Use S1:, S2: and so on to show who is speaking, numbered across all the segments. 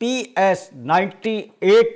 S1: PS98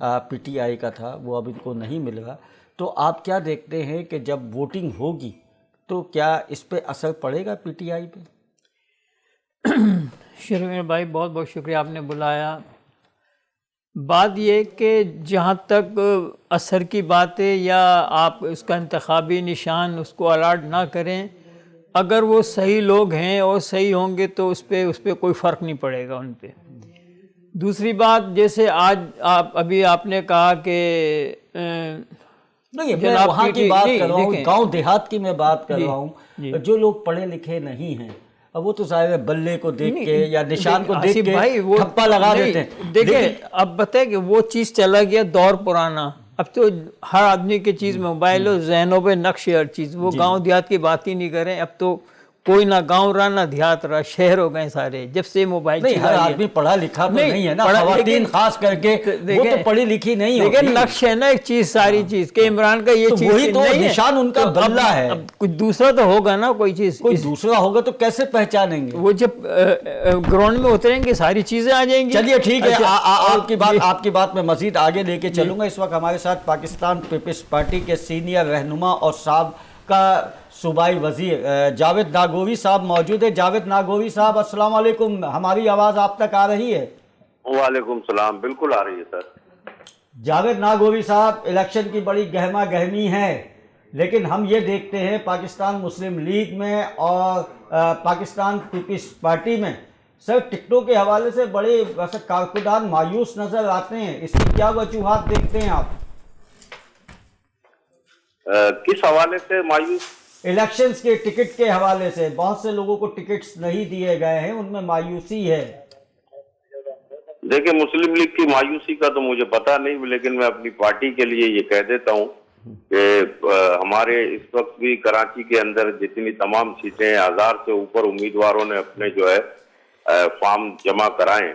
S1: P T I کا تھا وہ اب ان کو نہیں مل رہا، تو آپ کیا دیکھتے ہیں کہ جب ووٹنگ ہوگی تو کیا اس پہ اثر پڑے گا پی ٹی آئی پہ؟
S2: شرمین بھائی بہت بہت شکریہ آپ نے بلایا. بات یہ کہ جہاں تک اثر کی بات ہے یا آپ اس کا انتخابی نشان اس کو الاٹ نہ کریں، اگر وہ صحیح لوگ ہیں اور صحیح ہوں گے تو اس پہ کوئی فرق نہیں پڑے گا ان پہ. دوسری بات، جیسے آج ابھی آپ نے کہا کہ
S1: نہیں، میں وہاں کی بات کر رہا ہوں، گاؤں دیہات کی میں بات کر رہا ہوں. جو لوگ پڑھے لکھے نہیں ہیں اب وہ تو ظاہر ہے بلے کو دیکھ کے یا نشان کو دیکھ کے ٹھپا لگا دیتے ہیں.
S2: دیکھیں اب بتائیں کہ وہ چیز چلا گیا دور پرانا، اب تو ہر آدمی کی چیز موبائل ہو، ذہنوں پہ نقش ہر چیز. وہ گاؤں دیہات کی بات ہی نہیں کریں، اب تو کوئی نہ گاؤں رہا نہ دیہات رہا، شہر ہو گئے سارے جب سے موبائل.
S1: نہیں، ہر آدمی پڑھا لکھا تو نہیں ہے نا، خواتین خاص کر کے وہ تو پڑھی لکھی نہیں ہوتی.
S2: لیکن نقش ہے نا ایک چیز، ساری چیز کہ عمران کا یہ چیز
S1: وہی تو نشان ان کا بلہ ہے.
S2: کچھ دوسرا تو ہوگا نا، کوئی چیز
S1: کوئی دوسرا ہوگا تو کیسے پہچانیں گے؟
S2: وہ جب گراؤنڈ میں اتریں گے ساری چیزیں آ جائیں گی.
S1: چلیے ٹھیک ہے، آپ کی بات میں مزید آگے لے کے چلوں گا. اس وقت ہمارے ساتھ پاکستان پیپلز پارٹی کے سینئر رہنما اور سابقہ صوبائی وزیر جاوید ناگوری صاحب موجود ہے. جاوید ناگوری صاحب السلام علیکم، ہماری آواز آپ تک آ رہی ہے؟
S3: وعلیکم السلام، بالکل آ رہی ہے سر.
S1: جاوید ناگوری صاحب، الیکشن کی بڑی گہما گہمی ہے، لیکن ہم یہ دیکھتے ہیں پاکستان مسلم لیگ میں اور پاکستان پیپلز پارٹی میں سر ٹکٹوں کے حوالے سے بڑے ویسے کارکردان مایوس نظر آتے ہیں. اس کی کیا وجوہات دیکھتے ہیں آپ؟
S3: کس حوالے سے مایوس؟
S1: الیکشنز کے ٹکٹ کے حوالے سے بہت سے لوگوں کو ٹکٹس نہیں دیے گئے ہیں، ان میں مایوسی ہے.
S3: دیکھیں، مسلم لیگ کی مایوسی کا تو مجھے پتا نہیں، لیکن میں اپنی پارٹی کے لیے یہ کہہ دیتا ہوں کہ ہمارے اس وقت بھی کراچی کے اندر جتنی تمام سیٹیں 1000 سے اوپر امیدواروں نے اپنے جو ہے فارم جمع کرائے،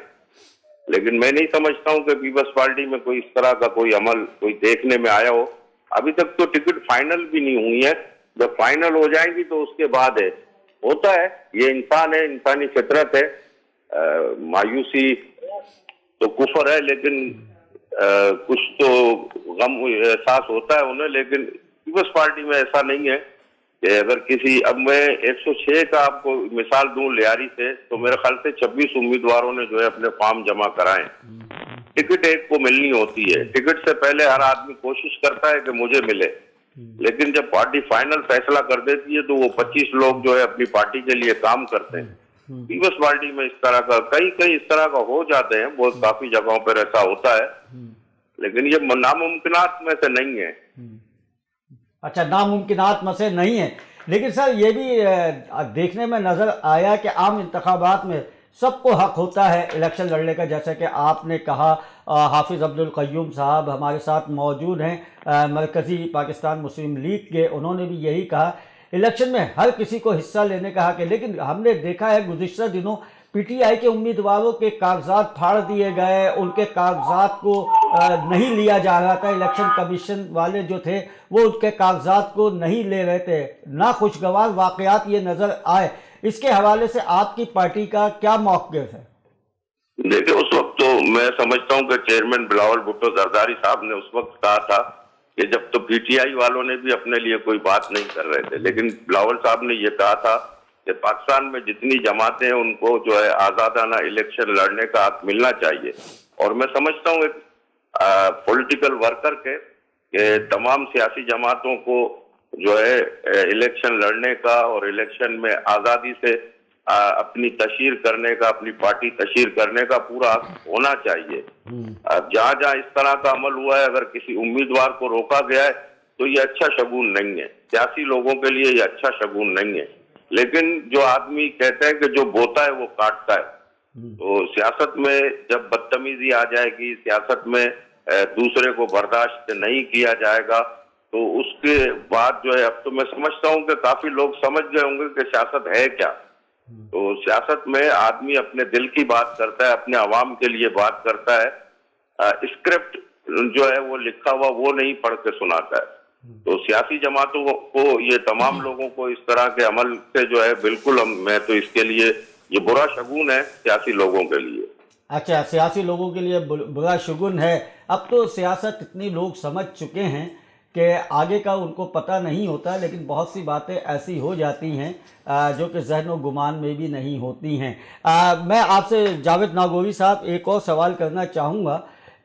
S3: لیکن میں نہیں سمجھتا ہوں کہ پیپلز پارٹی میں کوئی اس طرح کا کوئی عمل کوئی دیکھنے میں آیا ہو. ابھی تک تو ٹکٹ فائنل بھی نہیں ہوئی ہے، جب فائنل ہو جائیں گی تو اس کے بعد ہے. ہوتا ہے، یہ انسان ہے، انسانی فطرت ہے. مایوسی تو کفر ہے، لیکن کچھ تو غم احساس ہوتا ہے انہیں. لیکن پیپلز پارٹی میں ایسا نہیں ہے کہ اگر کسی، اب میں 106 کا آپ کو مثال دوں لیاری سے، تو میرے خیال سے 26 امیدواروں نے جو ہے اپنے فارم جمع کرائے. ٹکٹ ایک کو ملنی ہوتی ہے، ٹکٹ سے پہلے ہر آدمی کوشش کرتا ہے کہ مجھے ملے، لیکن جب پارٹی فائنل فیصلہ کر دیتی ہے تو وہ 25 لوگ جو ہے اپنی پارٹی کے لیے کام کرتے ہیں. پیپلز پارٹی میں اس طرح کا کئی اس طرح کا ہو جاتے ہیں، بہت کافی جگہوں پر ایسا ہوتا ہے، لیکن یہ ناممکنات میں سے نہیں ہے.
S1: اچھا، ناممکنات میں سے نہیں ہے. لیکن سر یہ بھی دیکھنے میں نظر آیا کہ عام انتخابات میں سب کو حق ہوتا ہے الیکشن لڑنے کا، جیسا کہ آپ نے کہا. حافظ عبد القیوم صاحب ہمارے ساتھ موجود ہیں مرکزی پاکستان مسلم لیگ کے، انہوں نے بھی یہی کہا الیکشن میں ہر کسی کو حصہ لینے کا حق ہے. لیکن ہم نے دیکھا ہے گزشتہ دنوں پی ٹی آئی کے امیدواروں کے کاغذات پھاڑ دیے گئے، ان کے کاغذات کو نہیں لیا جا رہا تھا. الیکشن کمیشن والے جو تھے وہ ان کے کاغذات کو نہیں لے رہے تھے. ناخوشگوار واقعات یہ نظر آئے. اس کے حوالے سے آپ کی پارٹی کا کیا موقف ہے؟
S3: دیکھیں، اس وقت تو میں سمجھتا ہوں کہ چیئرمین بلاول بھٹو زرداری صاحب نے اس وقت کہا تھا کہ جب تو پی ٹی آئی والوں نے بھی اپنے لیے کوئی بات نہیں کر رہے تھے، لیکن بلاول صاحب نے یہ کہا تھا کہ پاکستان میں جتنی جماعتیں ہیں ان کو جو ہے آزادانہ الیکشن لڑنے کا حق ملنا چاہیے. اور میں سمجھتا ہوں ایک پولیٹیکل ورکر کے کہ تمام سیاسی جماعتوں کو جو ہے الیکشن لڑنے کا اور الیکشن میں آزادی سے اپنی تشہیر کرنے کا، اپنی پارٹی تشہیر کرنے کا پورا حق ہونا چاہیے. جہاں جہاں اس طرح کا عمل ہوا ہے، اگر کسی امیدوار کو روکا گیا ہے تو یہ اچھا شگون نہیں ہے، سیاسی لوگوں کے لیے یہ اچھا شگون نہیں ہے. لیکن جو آدمی کہتے ہیں کہ جو بوتا ہے وہ کاٹتا ہے، تو سیاست میں جب بدتمیزی آ جائے گی، سیاست میں دوسرے کو برداشت نہیں کیا جائے گا، تو اس کے بعد جو ہے، اب تو میں سمجھتا ہوں کہ کافی لوگ سمجھ گئے ہوں گے کہ سیاست ہے کیا. تو سیاست میں آدمی اپنے دل کی بات کرتا ہے، اپنے عوام کے لیے بات کرتا ہے. اسکرپٹ جو ہے وہ لکھا ہوا وہ نہیں پڑھ کے سناتا ہے. تو سیاسی جماعتوں کو، یہ تمام لوگوں کو اس طرح کے عمل سے جو ہے بالکل میں تو اس کے لیے یہ برا شگون ہے سیاسی لوگوں کے لیے.
S1: اچھا، سیاسی لوگوں کے لیے برا شگون ہے. اب تو سیاست اتنی لوگ سمجھ چکے ہیں کہ آگے کا ان کو پتہ نہیں ہوتا، لیکن بہت سی باتیں ایسی ہو جاتی ہیں جو کہ ذہن و گمان میں بھی نہیں ہوتی ہیں۔ میں آپ سے جاوید ناگوری صاحب ایک اور سوال کرنا چاہوں گا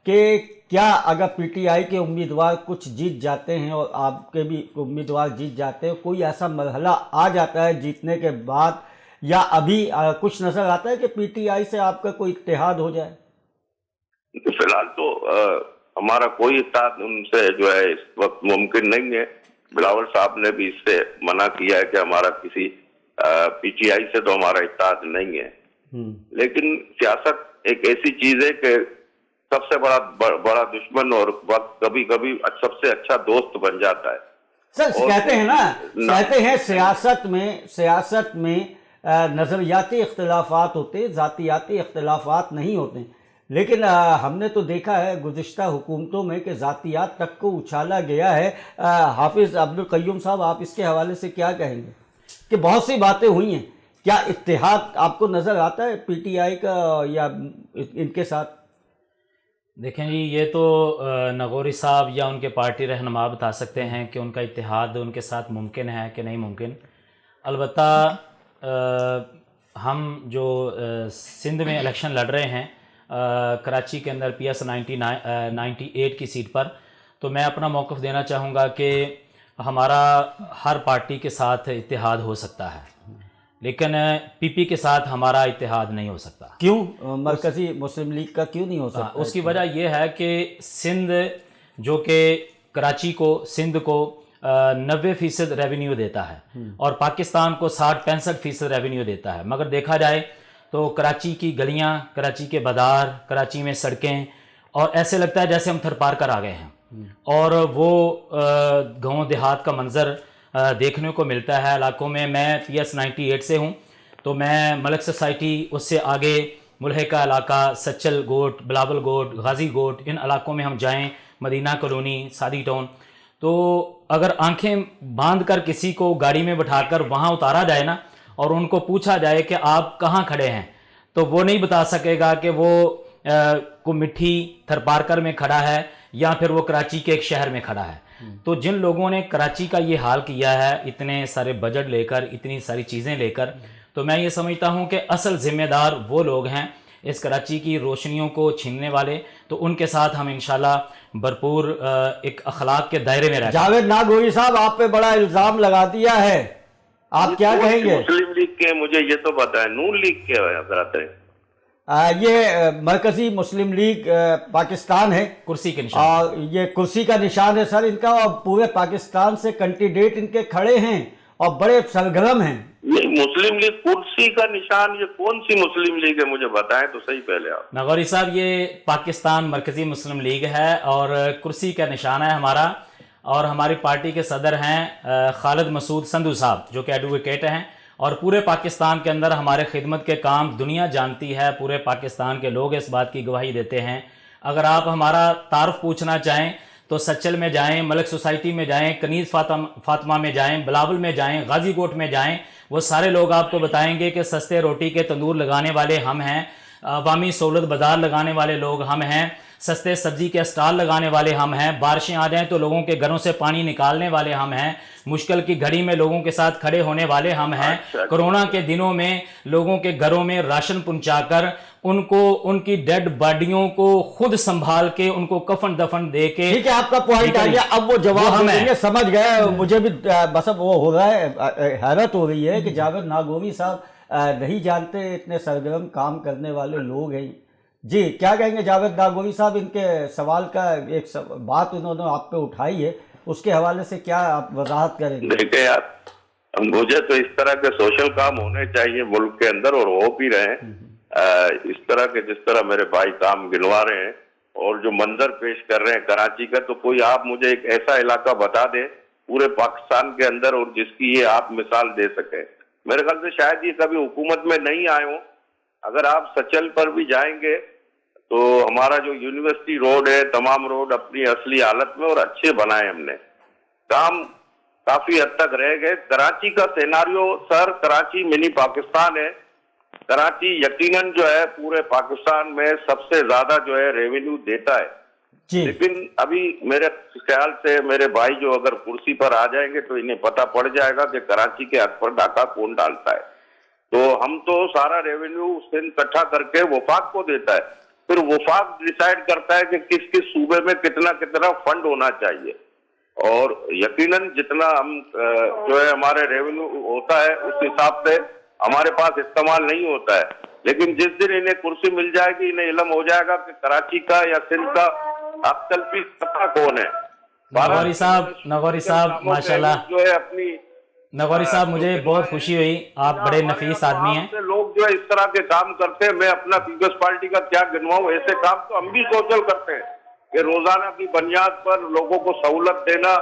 S1: کہ کیا اگر پی ٹی آئی کے امیدوار کچھ جیت جاتے ہیں اور آپ کے بھی امیدوار جیت جاتے ہیں، کوئی ایسا مرحلہ آ جاتا ہے جیتنے کے بعد، یا ابھی کچھ نظر آتا ہے کہ پی ٹی آئی سے آپ کا کوئی اتحاد ہو جائے؟
S3: فی الحال تو ہمارا کوئی اتحاد ان سے جو ہے اس وقت ممکن نہیں ہے۔ بلاول صاحب نے بھی اس سے منع کیا ہے کہ ہمارا کسی پی ٹی آئی سے تو ہمارا اتحاد نہیں ہے، لیکن سیاست ایک ایسی چیز ہے کہ سب سے بڑا دشمن اور وقت کبھی کبھی سب سے اچھا دوست بن جاتا ہے۔
S1: سر کہتے ہیں نا، کہتے ہیں سیاست میں نظریاتی اختلافات ہوتے، ذاتیاتی اختلافات نہیں ہوتے، لیکن ہم نے تو دیکھا ہے گزشتہ حکومتوں میں کہ ذاتیات تک کو اچھالا گیا ہے۔ حافظ عبدالقیوم صاحب، آپ اس کے حوالے سے کیا کہیں گے کہ بہت سی باتیں ہوئی ہیں، کیا اتحاد آپ کو نظر آتا ہے پی ٹی آئی کا یا ان کے ساتھ؟
S4: دیکھیں جی، یہ تو ناگوری صاحب یا ان کے پارٹی رہنما بتا سکتے ہیں کہ ان کا اتحاد ان کے ساتھ ممکن ہے کہ نہیں ممکن۔ البتہ ہم جو سندھ میں الیکشن لڑ رہے ہیں کراچی کے اندر PS 98 کی سیٹ پر، تو میں اپنا موقف دینا چاہوں گا کہ ہمارا ہر پارٹی کے ساتھ اتحاد ہو سکتا ہے، لیکن پی پی کے ساتھ ہمارا اتحاد نہیں ہو سکتا۔
S1: کیوں مرکزی مسلم لیگ کا کیوں نہیں ہو سکتا؟
S4: اس کی وجہ یہ ہے کہ سندھ جو کہ کراچی کو، سندھ کو 90% ریونیو دیتا ہے اور پاکستان کو 60-65% ریونیو دیتا ہے، مگر دیکھا جائے تو کراچی کی گلیاں، کراچی کے بازار، کراچی میں سڑکیں، اور ایسے لگتا ہے جیسے ہم تھر پار کر آ گئے ہیں، اور وہ گاؤں دیہات کا منظر دیکھنے کو ملتا ہے علاقوں میں۔ میں PS 98 سے ہوں، تو میں ملک سوسائٹی، اس سے آگے ملحقہ علاقہ سچل گوٹ، بلاول گوٹ، غازی گوٹ، ان علاقوں میں ہم جائیں، مدینہ کالونی، سادی ٹاؤن، تو اگر آنکھیں باندھ کر کسی کو گاڑی میں بٹھا کر وہاں اتارا جائے نا، اور ان کو پوچھا جائے کہ آپ کہاں کھڑے ہیں، تو وہ نہیں بتا سکے گا کہ وہ کو مٹھی تھر پارکر میں کھڑا ہے یا پھر وہ کراچی کے ایک شہر میں کھڑا ہے۔ تو جن لوگوں نے کراچی کا یہ حال کیا ہے اتنے سارے بجٹ لے کر، اتنی ساری چیزیں لے کر، تو میں یہ سمجھتا ہوں کہ اصل ذمہ دار وہ لوگ ہیں اس کراچی کی روشنیوں کو چھیننے والے، تو ان کے ساتھ ہم انشاءاللہ بھرپور ایک اخلاق کے دائرے میں رہتے ہیں۔
S1: جاوید ناگوری صاحب، آپ پہ بڑا الزام لگا دیا ہے، آپ کیا کہیں گے؟
S3: مسلم لیگ کے مجھے یہ تو پتا ہے، نون لیگ کے حضرات ہے،
S1: یہ مرکزی مسلم لیگ پاکستان ہے،
S4: کرسی کے نشان،
S1: اور یہ کرسی کا نشان ہے سر ان کا، اور پورے پاکستان سے کینڈیڈیٹ ان کے کھڑے ہیں اور بڑے سرگرم ہیں۔
S3: نہیں، مسلم لیگ کرسی کا نشان، یہ کون سی مسلم لیگ ہے مجھے بتائیں تو صحیح پہلے آپ۔
S4: ناگوری صاحب، یہ پاکستان مرکزی مسلم لیگ ہے اور کرسی کا نشان ہے ہمارا، اور ہماری پارٹی کے صدر ہیں خالد مسعود سندھو صاحب، جو کہ ایڈوکیٹ ہیں، اور پورے پاکستان کے اندر ہمارے خدمت کے کام دنیا جانتی ہے، پورے پاکستان کے لوگ اس بات کی گواہی دیتے ہیں۔ اگر آپ ہمارا تعارف پوچھنا چاہیں تو سچل میں جائیں، ملک سوسائٹی میں جائیں، کنیز فاطمہ میں جائیں، بلاول میں جائیں، غازی کوٹ میں جائیں، وہ سارے لوگ آپ کو بتائیں گے کہ سستے روٹی کے تندور لگانے والے ہم ہیں، عوامی سہولت بازار لگانے والے لوگ ہم ہیں، سستے سبزی کے اسٹال لگانے والے ہم ہیں، بارشیں آ جائیں تو لوگوں کے گھروں سے پانی نکالنے والے ہم ہیں، مشکل کی گھڑی میں لوگوں کے ساتھ کھڑے ہونے والے ہم ہیں، کرونا کے دنوں میں لوگوں کے گھروں میں راشن پہنچا کر ان کو ان کی ڈیڈ باڈیوں کو خود سنبھال کے ان کو کفن دفن دے کے۔
S1: ٹھیک ہے، آپ کا پوائنٹ آ گیا، اب وہ جواب دیں گے، سمجھ گئے، مجھے بھی بس اب وہ ہو رہا ہے، حیرت ہو رہی ہے کہ جاوید ناگوری صاحب نہیں جانتے اتنے سرگرم کام کرنے والے لوگ ہیں۔ جی کیا کہیں گے جاوید ناگوری صاحب؟ ان کے سوال کا ایک بات انہوں نے آپ پہ اٹھائی ہے، اس کے حوالے سے کیا آپ وضاحت کریں گے؟
S3: دیکھیں یار، مجھے تو اس طرح کے سوشل کام ہونے چاہیے ملک کے اندر، اور ہو بھی رہے ہیں اس طرح کے جس طرح میرے بھائی کام گنوا رہے ہیں اور جو منظر پیش کر رہے ہیں کراچی کا، تو کوئی آپ مجھے ایک ایسا علاقہ بتا دیں پورے پاکستان کے اندر اور جس کی یہ آپ مثال دے سکیں۔ میرے خیال سے شاید یہ کبھی حکومت میں نہیں آئے ہوں۔ اگر آپ سچل پر بھی جائیں گے تو ہمارا جو یونیورسٹی روڈ ہے، تمام روڈ اپنی اصلی حالت میں اور اچھے بنائے ہم نے، کام کافی حد تک رہ گئے۔ کراچی کا سیناریو سر، کراچی منی پاکستان ہے، کراچی یقیناً جو ہے پورے پاکستان میں سب سے زیادہ جو ہے ریونیو دیتا ہے،
S1: جی
S3: لیکن ابھی میرے خیال سے میرے بھائی جو اگر کرسی پر آ جائیں گے تو انہیں پتہ پڑ جائے گا کہ کراچی کے حق پر ڈاکہ کون ڈالتا ہے. تو ہم تو سارا ریونیو سندھ اکٹھا کر کے وفاق کو دیتا ہے, پھر وفاق ڈیسائیڈ کرتا ہے کہ کس کس صوبے میں کتنا کتنا فنڈ ہونا چاہیے, اور یقیناً جتنا ہم جو ہے ہمارے ریونیو ہوتا ہے اس حساب سے ہمارے پاس استعمال نہیں ہوتا ہے. لیکن جس دن انہیں کرسی مل جائے گی انہیں علم ہو جائے گا کہ کراچی کا یا سندھ کا حق تلفی کرتا کون ہے.
S4: نغوری صاحب ماشاءاللہ
S3: جو ہے اپنی
S4: نغوری صاحب مجھے بہت خوشی ہوئی, آپ بڑے نفیس آدمی ہیں.
S3: لوگ جو ہے اس طرح کے کام کرتے ہیں, میں اپنا پیپلز پارٹی کا کیا گنواؤں, ایسے کام تو ہم بھی سوشل کرتے ہیں کہ روزانہ کی بنیاد پر لوگوں کو سہولت دینا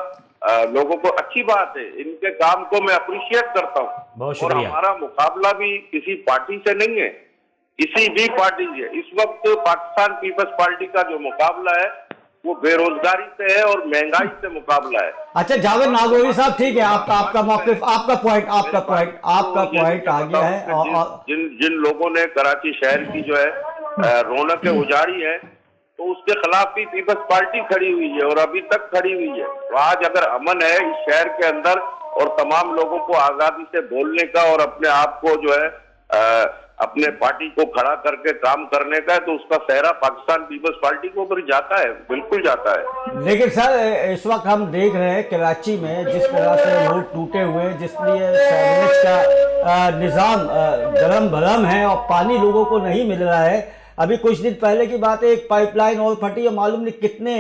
S3: لوگوں کو اچھی بات ہے. ان کے کام کو میں اپریشیٹ کرتا ہوں.
S4: بہت
S3: اور
S4: شکریہ.
S3: ہمارا مقابلہ بھی کسی پارٹی سے نہیں ہے, کسی بھی پارٹی سے. اس وقت پاکستان پیپلز پارٹی کا جو مقابلہ ہے وہ بے روزگاری سے ہے اور مہنگائی سے مقابلہ ہے.
S1: اچھا جاوید ناگوری صاحب ٹھیک ہے, آپ کا موقف, آپ کا پوائنٹ آ گیا ہے. اور
S3: جن لوگوں نے کراچی شہر کی جو ہے رونقیں اجاڑی ہیں تو اس کے خلاف بھی پیپلز پارٹی کھڑی ہوئی ہے اور ابھی تک کھڑی ہوئی ہے. تو آج اگر امن ہے اس شہر کے اندر اور تمام لوگوں کو آزادی سے بولنے کا اور اپنے آپ کو جو ہے اپنے پارٹی کو کھڑا کر کے کام کرنے کا ہے, تو اس کا سہرا پاکستان پیپلز پارٹی کو اوپر جاتا ہے, بالکل جاتا ہے.
S1: لیکن سر اس وقت ہم دیکھ رہے ہیں کراچی میں جس طرح سے روڈ ٹوٹے ہوئے, جس لیے سیوریج کا نظام گرم بھرم ہے اور پانی لوگوں کو نہیں مل رہا ہے. ابھی کچھ دن پہلے کی بات ہے, ایک پائپ لائن اور پھٹی ہے, معلوم نہیں کتنے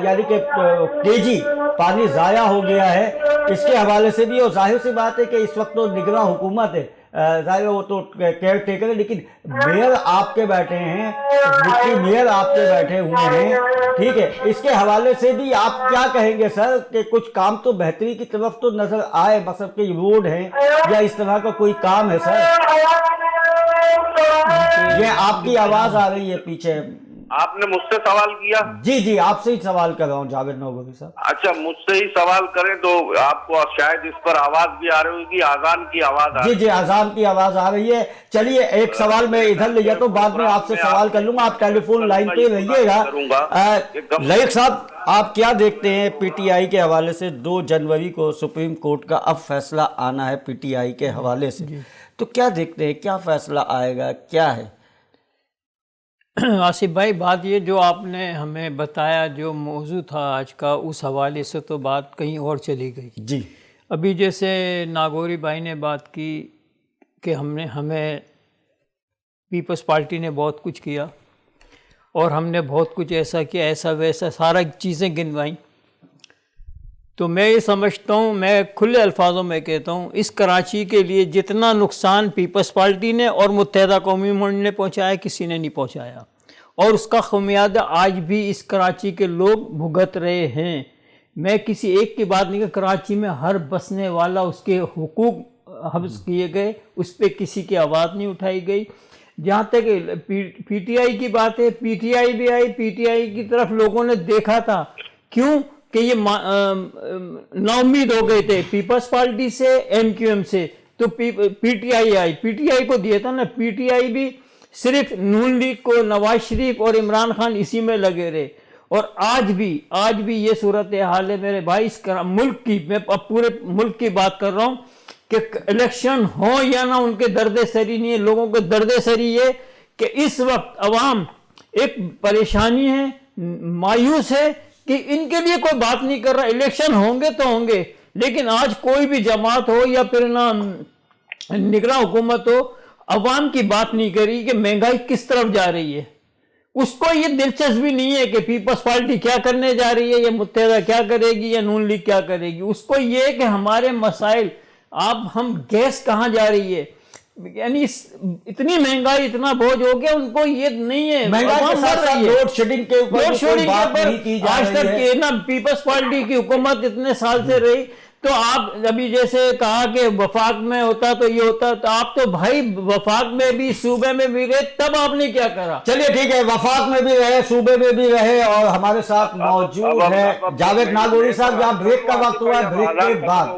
S1: یعنی کہ کےجی پانی ضائع ہو گیا ہے. اس کے حوالے سے بھی, اور ظاہر سی بات ہے کہ اس وقت تو نگراں حکومت ہے, ظاہر وہ تو کیئر ٹیکر ہے, لیکن میئر آپ کے بیٹھے ہیں, ڈپٹی میئر آپ کے بیٹھے ہوئے ہیں, ٹھیک ہے. اس کے حوالے سے بھی آپ کیا کہیں گے سر کہ کچھ کام تو بہتری کی طرف تو نظر آئے, مثلا کہ روڈ ہیں یا اس طرح کا کوئی کام ہے سر؟ یہ آپ کی آواز آ رہی ہے پیچھے.
S3: آپ نے مجھ سے سوال کیا؟
S1: جی آپ سے ہی سوال کر رہا ہوں جاوید ناگوری صاحب.
S3: اچھا, مجھ سے ہی سوال کریں تو آپ کو شاید اس پر آواز بھی آ رہی ہوگی, اذان کی آواز آ رہی ہے.
S1: جی اذان کی آواز آ رہی ہے. چلیے ایک سوال میں ادھر لے جاتا ہوں, بعد میں آپ سے سوال کر لوں گا, آپ ٹیلی فون لائن پہ رہیے گا. لائق صاحب آپ کیا دیکھتے ہیں پی ٹی آئی کے حوالے سے؟ 2 جنوری کو سپریم کورٹ کا اب فیصلہ آنا ہے پی ٹی آئی کے حوالے سے, تو کیا دیکھتے ہیں, کیا فیصلہ آئے گا, کیا ہے؟
S2: آصف بھائی بات یہ جو آپ نے ہمیں بتایا جو موضوع تھا آج کا, اس حوالے سے تو بات کہیں اور چلی گئی.
S1: جی
S2: ابھی جیسے ناگوری بھائی نے بات کی کہ ہمیں پیپلز پارٹی نے بہت کچھ کیا اور ہم نے بہت کچھ ایسا کیا, ایسا ویسا سارا چیزیں گنوائیں. تو میں یہ سمجھتا ہوں, میں کھلے الفاظوں میں کہتا ہوں, اس کراچی کے لیے جتنا نقصان پیپلز پارٹی نے اور متحدہ قومی منڈ نے پہنچایا کسی نے نہیں پہنچایا, اور اس کا خمیازہ آج بھی اس کراچی کے لوگ بھگت رہے ہیں. میں کسی ایک کی بات نہیں کہ کراچی میں ہر بسنے والا اس کے حقوق حفظ کیے گئے, اس پہ کسی کی آواز نہیں اٹھائی گئی. جہاں تک پی ٹی آئی کی بات ہے, پی ٹی آئی بھی آئی, پی ٹی آئی کی طرف لوگوں نے دیکھا تھا, کیوں کہ یہ نا امید ہو گئے تھے پیپلز پارٹی سے, ایم کیو ایم سے, تو P T I I, P T I کو دیا تھا نا. پی ٹی آئی بھی صرف نون لیگ کو, نواز شریف اور عمران خان اسی میں لگے رہے, اور آج بھی یہ صورتحال ہے میرے بھائی اس ملک کی. میں اب پورے ملک کی بات کر رہا ہوں کہ الیکشن ہو یا نہ, ان کے درد سری نہیں ہے. لوگوں کے درد سری یہ کہ اس وقت عوام ایک پریشانی ہے, مایوس ہے کہ ان کے لیے کوئی بات نہیں کر رہا. الیکشن ہوں گے تو ہوں گے, لیکن آج کوئی بھی جماعت ہو یا پھر نہ نگراں حکومت ہو, عوام کی بات نہیں کری کہ مہنگائی کس طرف جا رہی ہے. اس کو یہ دلچسپی نہیں ہے کہ پیپلز پارٹی کیا کرنے جا رہی ہے, یا متحدہ کیا کرے گی, یا نون لیگ کیا کرے گی. اس کو یہ کہ ہمارے مسائل, ہم گیس کہاں جا رہی ہے, یعنی اتنی مہنگائی, اتنا بوجھ ہو گیا, ان کو یہ نہیں ہے.
S1: لوڈ شیڈنگ کے اوپر
S2: آج تک نا پیپلز پارٹی کی حکومت اتنے سال سے رہی, تو آپ ابھی جیسے کہا کہ وفاق میں ہوتا تو یہ ہوتا, تو آپ تو بھائی وفاق میں بھی صوبے میں بھی گئے, تب آپ نے کیا کرا؟
S1: چلیے ٹھیک ہے, وفاق میں بھی رہے, صوبے میں بھی رہے, اور ہمارے ساتھ موجود ہے جاوید ناگوری صاحب. یہاں بریک کا وقت ہوا ہے, بریک کے بعد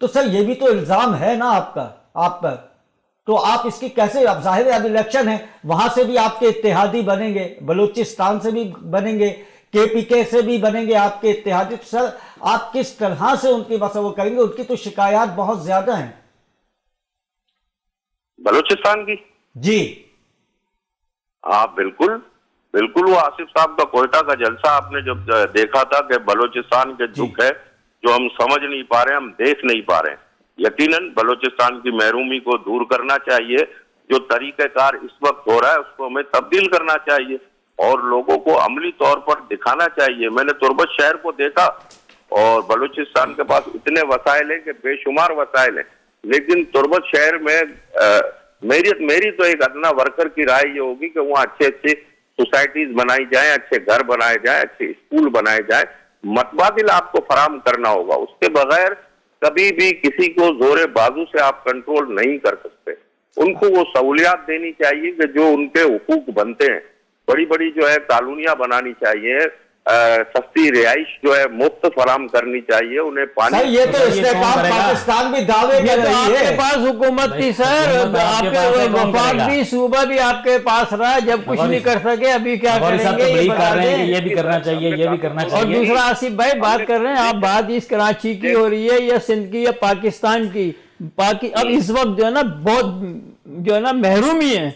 S1: تو سر یہ بھی تو الزام ہے نا آپ پر، تو آپ اس کی کیسے، اب ظاہر ہے اب الیکشن ہے، وہاں سے بھی آپ کے اتحادی بنیں گے، بلوچستان سے بھی بنیں گے، کے پی کے سے بھی بنیں گے آپ کے اتحادی، تو سر آپ کس طرح سے ان کی وہ کریں گے؟ ان کی تو شکایات بہت زیادہ ہیں
S3: بلوچستان کی.
S1: جی
S3: ہاں بالکل بالکل. وہ آصف صاحب کا کوئٹہ کا جلسہ آپ نے جب دیکھا تھا کہ بلوچستان کے دکھ ہے جو ہم سمجھ نہیں پا رہے ہیں، ہم دیکھ نہیں پا رہے ہیں. یقیناً بلوچستان کی محرومی کو دور کرنا چاہیے. جو طریقہ کار اس وقت ہو رہا ہے اس کو ہمیں تبدیل کرنا چاہیے اور لوگوں کو عملی طور پر دکھانا چاہیے. میں نے تربت شہر کو دیکھا اور بلوچستان کے پاس اتنے وسائل ہیں کہ بے شمار وسائل ہیں، لیکن تربت شہر میں میری تو ایک ادنا ورکر کی رائے یہ ہوگی کہ وہاں اچھے سوسائٹیز بنائی جائیں، اچھے گھر بنائے جائیں، اچھے اسکول بنائے جائیں. متبادل آپ کو فراہم کرنا ہوگا. اس کے بغیر کبھی بھی کسی کو زور بازو سے آپ کنٹرول نہیں کر سکتے. ان کو وہ سہولیات دینی چاہیے کہ جو ان کے حقوق بنتے ہیں. بڑی بڑی جو ہے کالونیاں بنانی چاہیے، سستی رہائش جو ہے مفت فراہم کرنی چاہیے انہیں. پانی
S1: سر یہ تو استحکام پاکستان بھی دعوے کر رہی
S2: آپ
S1: ہے.
S2: کے پاس حکومت تھی سر، آپ کے وفاق بھی صوبہ بھی آپ کے پاس رہا، جب کچھ نہیں کر سکے ابھی کیا کریں گے
S4: یہ بھی کرنا چاہیے، یہ بھی کرنا
S2: اور
S4: چاہیے.
S2: دوسرا آصف بھائی بات کر رہے ہیں آپ، بات اس کراچی کی ہو رہی ہے یا سندھ کی یا پاکستان کی. اب اس وقت جو ہے نا بہت جو ہے نا محرومی ہے،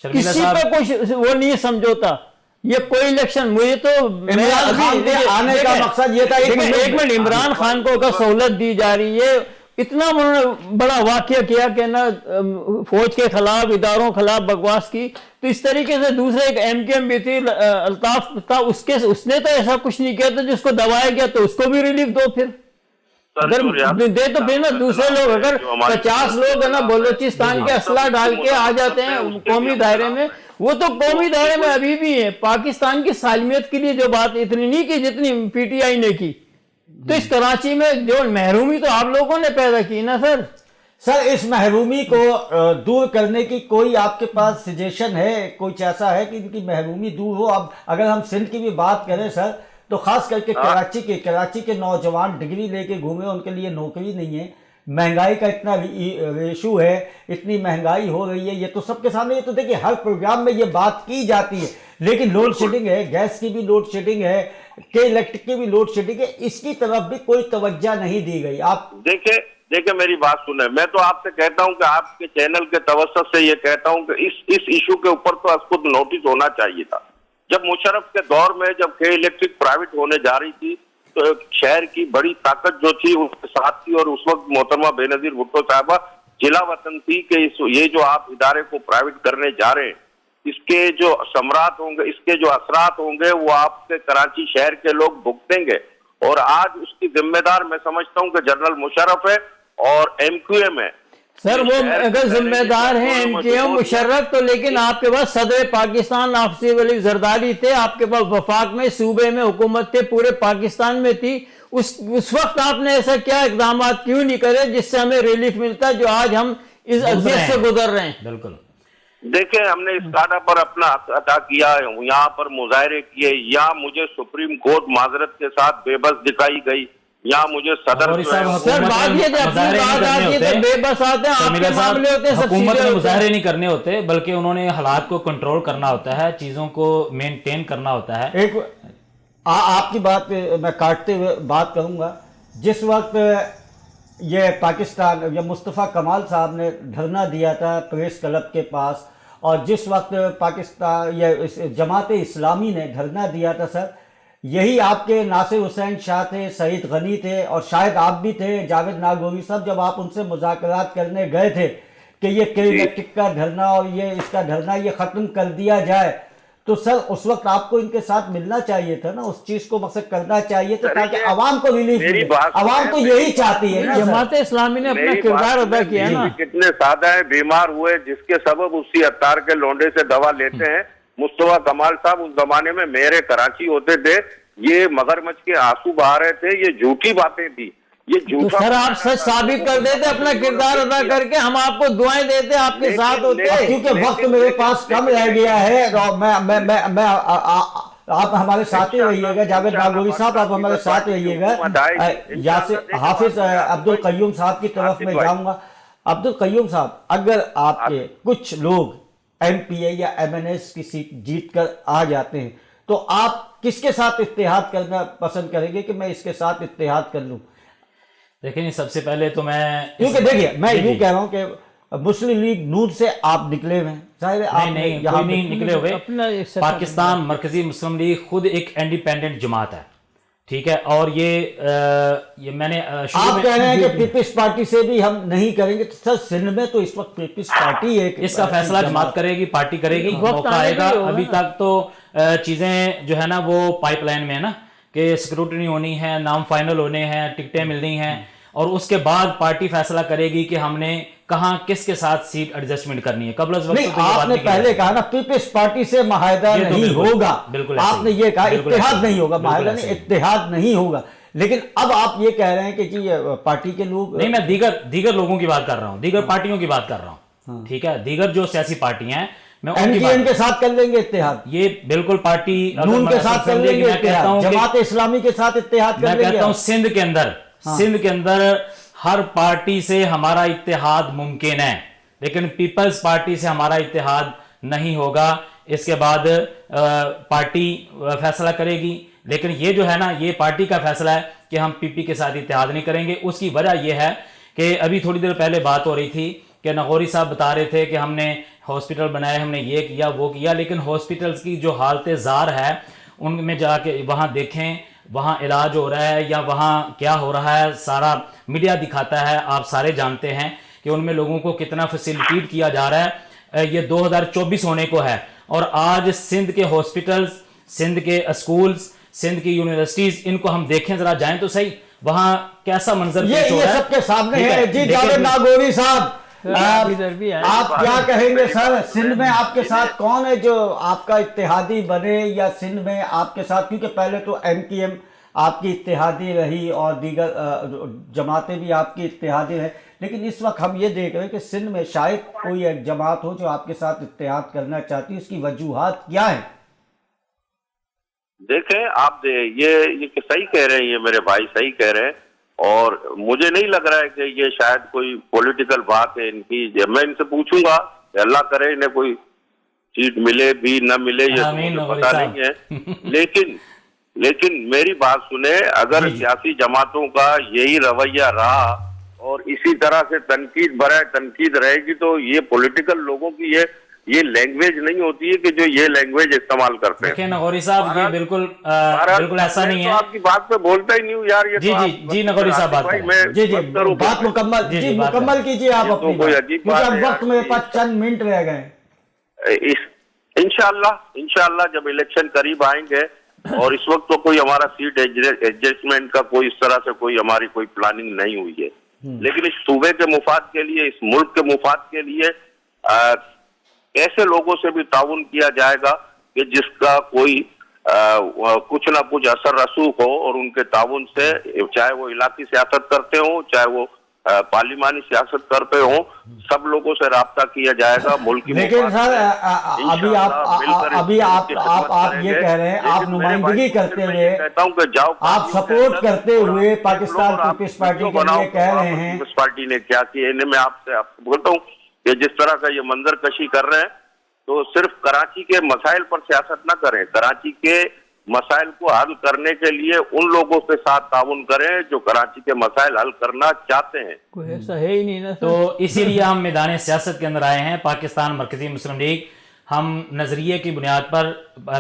S2: کسی پہ کچھ وہ نہیں سمجھوتا. یہ کوئی الیکشن مجھے تو
S1: عمران خان کے آنے کا مقصد یہ تھا.
S2: ایک منٹ، عمران خان کو اگر سہولت دی جا رہی ہے، اتنا انہوں نے بڑا واقعہ کیا کہ نا فوج کے خلاف، اداروں خلاف بکواس کی، تو اس طریقے سے دوسرے ایک ایم کیو ایم بھی تھی الطاف تھا، اس نے تو ایسا کچھ نہیں کیا تھا جس کو دبایا گیا، تو اس کو بھی ریلیف دو. پھر اگر دے تو پھر نا دوسرے لوگ، اگر 50 لوگ ہے نا بلوچستان کے اسلحہ ڈال کے آ جاتے ہیں قومی دائرے میں، وہ تو قومی دائرے میں ابھی بھی ہیں. پاکستان کی سالمیت کے لیے جو بات اتنی نہیں کی جتنی پی ٹی آئی نے کی، تو اس کراچی میں جو محرومی تو آپ لوگوں نے پیدا کی نا سر.
S1: سر اس محرومی کو دور کرنے کی کوئی آپ کے پاس سجیشن ہے؟ کچھ ایسا ہے کہ ان کی محرومی دور ہو؟ اب اگر ہم سندھ کی بھی بات کریں سر، تو خاص کر کے کراچی کے نوجوان ڈگری لے کے گھومے، ان کے لیے نوکری نہیں ہے، مہنگائی کا اتنا ریشو ہے، اتنی مہنگائی ہو رہی ہے، یہ تو سب کے سامنے. یہ تو دیکھیے ہر پروگرام میں یہ بات کی جاتی ہے، لیکن لوڈ شیڈنگ ہے، گیس کی بھی لوڈ شیڈنگ ہے، کہ الیکٹرک کی بھی لوڈ شیڈنگ ہے، اس کی طرف بھی کوئی توجہ نہیں دی گئی. آپ
S3: دیکھیں میری بات سنیں، میں تو آپ سے کہتا ہوں کہ آپ کے چینل کے توسط سے یہ کہتا ہوں کہ اس ایشو کے اوپر تو خود نوٹس ہونا چاہیے تھا. جب مشرف کے دور میں جب کہ الیکٹرک پرائیویٹ ہونے جا رہی تھی تو شہر کی بڑی طاقت جو تھی اس کے ساتھ تھی، اور اس وقت محترمہ بے نظیر بھٹو صاحبہ جلا وطن تھی کہ یہ جو آپ ادارے کو پرائیویٹ کرنے جا رہے ہیں، اس کے جو ثمرات ہوں گے، اس کے جو اثرات ہوں گے، وہ آپ کے کراچی شہر کے لوگ بھگتیں گے. اور آج اس کی ذمہ دار میں سمجھتا ہوں کہ جنرل مشرف ہے اور ایم کیو ایم ہے.
S2: سر وہ اگر ذمہ دار ہیں ایم کیو ایم مشرف تو، لیکن آپ کے پاس صدر پاکستان آصف علی زرداری تھے، آپ کے پاس وفاق میں صوبے میں حکومت تھے، پورے پاکستان میں تھی. اس وقت آپ نے ایسا کیا اقدامات کیوں نہیں کرے جس سے ہمیں ریلیف ملتا جو آج ہم اس اذیت سے گزر رہے ہیں؟
S4: بالکل
S3: دیکھیں ہم نے اس ڈاٹا پر اپنا حق ادا کیا، یہاں پر مظاہرے کیے، یا مجھے سپریم کورٹ معذرت کے ساتھ بے بس دکھائی گئی، یا مجھے صدر
S2: سر بات یہ کہ اپنی بات آتی ہے تو بے بس آتے ہیں، آپ کے معاملے ہوتے ہیں،
S4: حکومت میں مظاہرے نہیں کرنے ہوتے بلکہ انہوں نے حالات کو کنٹرول کرنا ہوتا ہے، چیزوں کو مینٹین کرنا ہوتا ہے.
S1: ایک آپ کی بات میں کاٹتے ہوئے بات کروں گا. جس وقت یہ پاکستان یا مصطفیٰ کمال صاحب نے دھرنا دیا تھا پریس کلب کے پاس، اور جس وقت پاکستان یا جماعت اسلامی نے دھرنا دیا تھا سر، یہی آپ کے ناصر حسین شاہ تھے، سعید غنی تھے، اور شاید آپ بھی تھے، جاوید ناگوری صاحب، جب آپ ان سے مذاکرات کرنے گئے تھے کہ یہ کے الیکٹرک کا دھرنا اور یہ اس کا دھرنا یہ ختم کر دیا جائے، تو سر اس وقت آپ کو ان کے ساتھ ملنا چاہیے تھا نا، اس چیز کو مقصد کرنا چاہیے تھا تاکہ عوام کو ریلیف ملے. عوام تو یہی چاہتی ہے نا.
S2: جماعت اسلامی نے اپنا کردار ادا کیا نا.
S3: کتنے سادہ ہیں، بیمار ہوئے جس کے سبب اسی عطار کے لونڈے سے دوا لیتے ہیں. مصطفیٰ کمال صاحب اس زمانے میں میرے کراچی ہوتے تھے، یہ مگرمچھ کے آنسو بہا رہے تھے، یہ جھوٹی باتیں تھی، یہ جھوٹا.
S2: سر آپ سچ ثابت کر دیتے اپنا کردار ادا کر کے، ہم آپ کو دعائیں دیتے، آپ کے ساتھ ہوتے.
S1: کیونکہ وقت میرے پاس کم رہ گیا ہے، اور میں آپ ہمارے ساتھ ہی رہیے گا، جاوید ناگوری صاحب آپ ہمارے ساتھ رہیے گا. یاسر حافظ عبد القیوم صاحب کی طرف میں جاؤں گا. عبد القیوم صاحب، اگر آپ کے کچھ لوگ ایم پی اے یا ایم این ایس کی سیٹ جیت کر آ جاتے ہیں تو آپ کس کے ساتھ اتحاد کرنا پسند کریں گے کہ میں اس کے ساتھ اتحاد کر لوں؟
S4: دیکھیں سب سے پہلے تو میں
S1: کیونکہ دیکھیے میں یوں کہہ رہا ہوں کہ مسلم لیگ نون سے آپ نکلے ہوئے ہیں، ظاہر ہے آپ
S4: نہیں
S1: یہاں
S4: کوئی نہیں نکلے ہوئے. پاکستان مرکزی مسلم لیگ خود ایک انڈیپینڈنٹ جماعت ہے، ٹھیک ہے. اور یہ میں نے
S1: آپ کہہ رہے ہیں کہ پیپلز پارٹی سے بھی ہم نہیں کریں گے. سر سندھ میں تو اس وقت پیپلز پارٹی ہے،
S4: اس کا فیصلہ جماعت کرے گی، پارٹی کرے گی، موقع آئے گا. ابھی تک تو چیزیں جو ہے نا وہ پائپ لائن میں ہے نا، کہ سیکورٹی ہونی ہے، نام فائنل ہونے ہیں، ٹکٹیں ملنی ہیں، اور اس کے بعد پارٹی فیصلہ کرے گی کہ ہم نے کہاں کس کے ساتھ سیٹ ایڈجسٹمنٹ کرنی ہے. قبل از وقت
S1: نہیں، آپ نے پہلے کہا نا پیپلز پارٹی سے معاہدہ نہیں ہوگا، آپ نے یہ کہا اتحاد نہیں ہوگا، معاہدہ نہیں، اتحاد نہیں ہوگا. لیکن اب آپ یہ کہہ رہے ہیں کہ جی پارٹی کے لوگ
S4: نہیں، میں دیگر لوگوں کی بات کر رہا ہوں، دیگر پارٹیوں کی بات کر رہا ہوں، ٹھیک ہے. دیگر جو سیاسی پارٹیاں ہیں میں ان کی
S1: NTN کے ساتھ کر لیں گے اتحاد،
S4: یہ بالکل پارٹی
S1: نون کے ساتھ کر لیں گے اتحاد، جماعت اسلامی کے ساتھ اتحاد کر لیں گے.
S4: میں کہتا ہوں سندھ کے اندر ہر پارٹی سے ہمارا اتحاد ممکن ہے، لیکن پیپلز پارٹی سے ہمارا اتحاد نہیں ہوگا. اس کے بعد پارٹی فیصلہ کرے گی. لیکن یہ جو ہے نا، یہ پارٹی کا فیصلہ ہے کہ ہم پی پی کے ساتھ اتحاد نہیں کریں گے. اس کی وجہ یہ ہے کہ ابھی تھوڑی دیر پہلے بات ہو رہی تھی کہ نغوری صاحب بتا رہے تھے کہ ہم نے ہاسپٹل بنائے، ہم نے یہ کیا وہ کیا، لیکن ہاسپٹلز کی جو حالت زار ہے ان میں جا کے وہاں دیکھیں، وہاں علاج ہو رہا ہے یا وہاں کیا ہو رہا ہے، سارا میڈیا دکھاتا ہے، آپ سارے جانتے ہیں کہ ان میں لوگوں کو کتنا فیسیلیٹیٹ کیا جا رہا ہے. یہ 2024 ہونے کو ہے، اور آج سندھ کے ہاسپٹلز، سندھ کے اسکولز، سندھ کی یونیورسٹیز، ان کو ہم دیکھیں ذرا، جائیں تو صحیح وہاں کیسا منظر پیش ہو رہا ہے.
S1: یہ سب کے سامنے ہے. جی جاوید ناگوری صاحب، آپ کیا کہیں گے سر؟ سندھ میں آپ کے ساتھ کون ہے جو آپ کا اتحادی بنے، یا سندھ میں آپ کے ساتھ، کیونکہ پہلے تو MTM آپ کی اتحادی رہی اور دیگر جماعتیں بھی آپ کی اتحادی رہے، لیکن اس وقت ہم یہ دیکھ رہے ہیں کہ سندھ میں شاید کوئی ایک جماعت ہو جو آپ کے ساتھ اتحاد کرنا چاہتی ہے. اس کی وجوہات کیا ہیں؟
S3: دیکھیں آپ یہ صحیح کہہ رہے ہیں، یہ میرے بھائی صحیح کہہ رہے ہیں، اور مجھے نہیں لگ رہا ہے کہ یہ شاید کوئی پولیٹیکل بات ہے ان کی. میں ان سے پوچھوں گا کہ اللہ کرے انہیں کوئی سیٹ ملے بھی نہ ملے، یہ مجھے پتا نہیں ہے. لیکن میری بات سنیں، اگر سیاسی جماعتوں کا یہی رویہ رہا اور اسی طرح سے تنقید برائے تنقید رہے گی تو یہ پولیٹیکل لوگوں کی یہ لینگویج نہیں ہوتی ہے کہ جو یہ لینگویج استعمال کرتے ہیں.
S4: دیکھیں نغوری صاحب، یہ بالکل ایسا نہیں ہے.
S3: آپ کی بات پہ بولتا ہی نہیں ہوں یار.
S4: جی نغوری صاحب بات کریں.
S1: جی بات مکمل کیجیے آپ اپنی بات، کیونکہ اب وقت میرے پاس چند منٹ رہ گئے.
S3: انشاءاللہ جب الیکشن قریب آئیں گے، اور اس وقت تو کوئی ہمارا سیٹ ایڈجسٹمنٹ کا کوئی اس طرح سے کوئی ہماری کوئی پلاننگ نہیں ہوئی ہے، لیکن اس صوبے کے مفاد کے لیے، اس ملک کے مفاد کے لیے ایسے لوگوں سے بھی تعاون کیا جائے گا کہ جس کا کوئی کچھ نہ کچھ اثر رسوخ ہو، اور ان کے تعاون سے چاہے وہ علاقائی سیاست کرتے ہوں، چاہے وہ پارلیمانی سیاست کرتے ہوں، سب لوگوں سے رابطہ کیا جائے گا ملک کی.
S1: لیکن سر ابھی آپ یہ کہہ رہے ہیں، آپ نمائندگی کرتے ہوئے، آپ سپورٹ کرتے ہوئے پاکستان پیپلز پارٹی کے لیے کہہ رہے ہیں.
S3: پیپلز پارٹی نے کیا کیا، انہیں میں آپ سے بولتا ہوں کہ جس طرح کا یہ منظر کشی کر رہے ہیں تو صرف کراچی کے مسائل پر سیاست نہ کریں، کراچی کے مسائل کو حل کرنے کے لیے ان لوگوں کے ساتھ تعاون کریں جو کراچی کے مسائل حل کرنا چاہتے ہیں.
S2: کوئی ایسا ہے ہی نہیں نا.
S4: تو اسی لیے ہم میدان سیاست کے اندر آئے ہیں. پاکستان مرکزی مسلم لیگ، ہم نظریے کی بنیاد پر،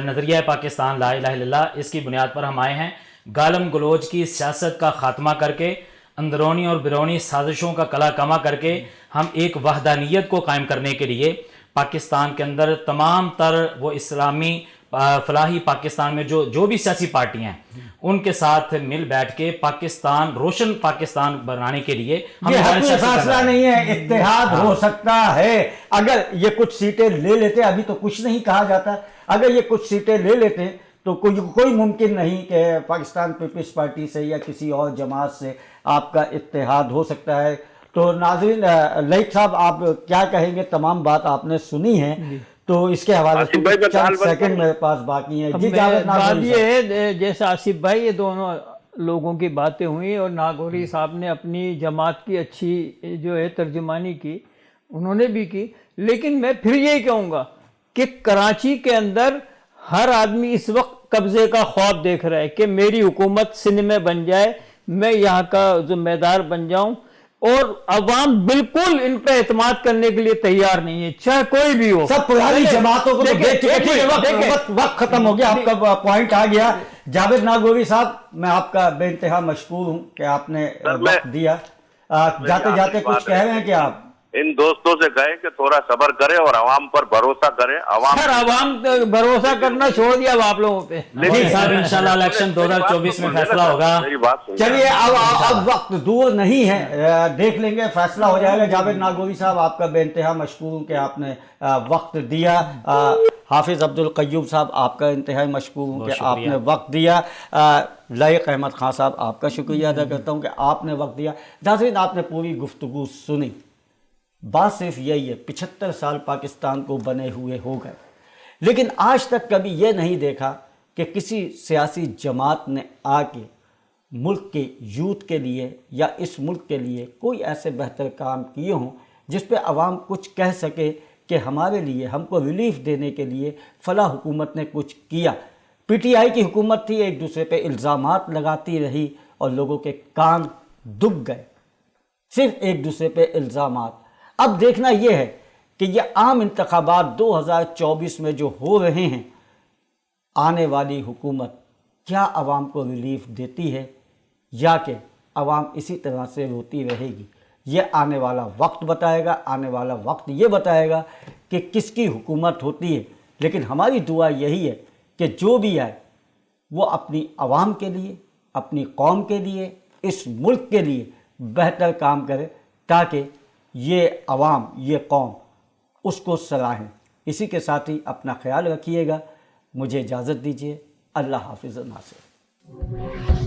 S4: نظریہ پاکستان لا الہ الا اللہ، اس کی بنیاد پر ہم آئے ہیں. گالم گلوچ کی سیاست کا خاتمہ کر کے، اندرونی اور بیرونی سازشوں کا کلا کما کر کے، ہم ایک وحدانیت کو قائم کرنے کے لیے پاکستان کے اندر تمام تر وہ اسلامی فلاحی پاکستان میں جو بھی سیاسی پارٹیاں ہیں ان کے ساتھ مل بیٹھ کے پاکستان، روشن پاکستان بنانے کے لیے
S1: یہ حتمی فیصلہ نہیں ہے، اتحاد ہو سکتا ہے. اگر یہ کچھ سیٹیں لے لیتے، ابھی تو کچھ نہیں کہا جاتا، اگر یہ کچھ سیٹیں لے لیتے تو کوئی ممکن نہیں کہ پاکستان پیپلز پارٹی سے یا کسی اور جماعت سے آپ کا اتحاد ہو سکتا ہے. تو ناظرین، لائق صاحب آپ کیا کہیں گے؟ تمام بات آپ نے سنی ہے، تو اس کے حوالے
S3: آصف بھائی، میں
S1: سے چند
S3: کال بند
S1: سیکنڈ میرے پاس باقی ہیں. جی
S2: میں
S1: جاوید
S2: بات
S1: ناگوری
S2: یہ
S1: صاحب.
S2: ہے جیسے آصف بھائی یہ دونوں لوگوں کی باتیں ہوئیں اور ناگوری صاحب نے اپنی جماعت کی اچھی جو ہے ترجمانی کی، انہوں نے بھی کی، لیکن میں پھر یہی کہوں گا کہ کراچی کے اندر ہر آدمی اس وقت قبضے کا خواب دیکھ رہا ہے کہ میری حکومت سندھ میں بن جائے، میں یہاں کا ذمہ دار بن جاؤں، اور عوام بالکل ان پہ اعتماد کرنے کے لیے تیار نہیں ہے، چاہے کوئی بھی ہو.
S1: سب پرانی
S2: دیکھیں،
S1: جماعتوں کو تو
S2: دیکھیں،
S1: دیکھ چکے. ٹھیک ہے،
S2: دیکھیں،
S1: وقت ختم ہو گیا، آپ کا پوائنٹ آ گیا. جاوید ناگوری صاحب، میں آپ کا بے انتہا مشکور ہوں کہ آپ نے وقت دیا. جاتے جاتے کچھ کہہ رہے ہیں کہ آپ
S3: ان دوستوں سے کہیں کہ تھوڑا صبر کرے اور عوام پر بھروسہ کرے. عوام
S2: سر عوام بھروسہ کرنا چھوڑ دیا اب آپ لوگوں پہ.
S4: نواز صاحب انشاءاللہ الیکشن 2024 میں فیصلہ ہوگا.
S3: میری بات سنیے.
S1: چلیے، اب وقت دور نہیں ہے، دیکھ لیں گے، فیصلہ ہو جائے گا. جاوید ناگوری صاحب، آپ کا بے انتہا مشکور ہوں کہ آپ نے وقت دیا. حافظ عبدالقیوم صاحب، آپ کا انتہائی مشکور ہوں کہ آپ نے وقت دیا. لائق احمد خان صاحب، آپ کا شکریہ ادا کرتا ہوں کہ آپ نے وقت دیا. ناظرین، آپ نے پوری گفتگو سنی. بات صرف یہی ہے، 75 سال پاکستان کو بنے ہوئے ہو گئے، لیکن آج تک کبھی یہ نہیں دیکھا کہ کسی سیاسی جماعت نے آ کے ملک کے یوتھ کے لیے یا اس ملک کے لیے کوئی ایسے بہتر کام کیے ہوں جس پہ عوام کچھ کہہ سکے کہ ہمارے لیے، ہم کو ریلیف دینے کے لیے فلاں حکومت نے کچھ کیا. پی ٹی آئی کی حکومت تھی، ایک دوسرے پہ الزامات لگاتی رہی اور لوگوں کے کان دب گئے، صرف ایک دوسرے پہ الزامات. اب دیکھنا یہ ہے کہ یہ عام انتخابات 2024 میں جو ہو رہے ہیں، آنے والی حکومت کیا عوام کو ریلیف دیتی ہے یا کہ عوام اسی طرح سے روتی رہے گی. یہ آنے والا وقت بتائے گا. آنے والا وقت یہ بتائے گا کہ کس کی حکومت ہوتی ہے. لیکن ہماری دعا یہی ہے کہ جو بھی آئے وہ اپنی عوام کے لیے، اپنی قوم کے لیے، اس ملک کے لیے بہتر کام کرے تاکہ یہ عوام، یہ قوم اس کو سراہیں. اسی کے ساتھ ہی اپنا خیال رکھیے گا. مجھے اجازت دیجیے. اللہ حافظ. ناصر.